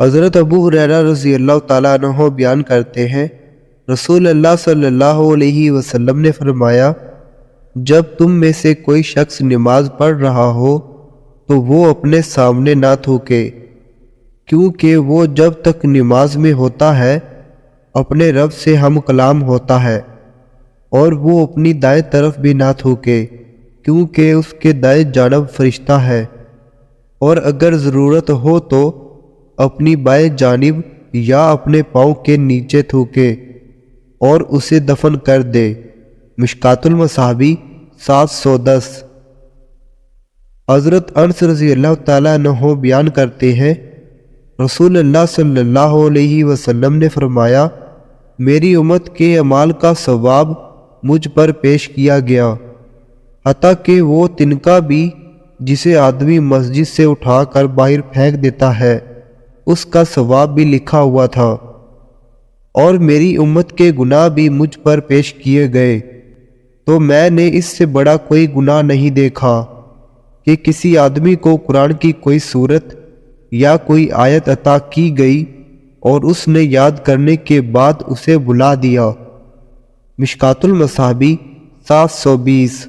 حضرت ابو ہریرہ رضی اللہ تعالیٰ عنہ بیان کرتے ہیں، رسول اللہ صلی اللہ علیہ وسلم نے فرمایا، جب تم میں سے کوئی شخص نماز پڑھ رہا ہو تو وہ اپنے سامنے نہ تھوکے، کیونکہ وہ جب تک نماز میں ہوتا ہے اپنے رب سے ہم کلام ہوتا ہے، اور وہ اپنی دائیں طرف بھی نہ تھوکے، کیونکہ اس کے دائیں جانب فرشتہ ہے، اور اگر ضرورت ہو تو اپنی بائیں جانب یا اپنے پاؤں کے نیچے تھوکے اور اسے دفن کر دے۔ مشکوٰۃ المصابیح 710۔ حضرت انس رضی اللہ تعالیٰ عنہ بیان کرتے ہیں، رسول اللہ صلی اللہ علیہ وسلم نے فرمایا، میری امت کے اعمال کا ثواب مجھ پر پیش کیا گیا، حتیٰ کہ وہ تنکا بھی جسے آدمی مسجد سے اٹھا کر باہر پھینک دیتا ہے اس کا ثواب بھی لکھا ہوا تھا، اور میری امت کے گناہ بھی مجھ پر پیش کیے گئے، تو میں نے اس سے بڑا کوئی گناہ نہیں دیکھا کہ کسی آدمی کو قرآن کی کوئی سورت یا کوئی آیت عطا کی گئی اور اس نے یاد کرنے کے بعد اسے بھلا دیا۔ مشکوٰۃ المصابیح 720۔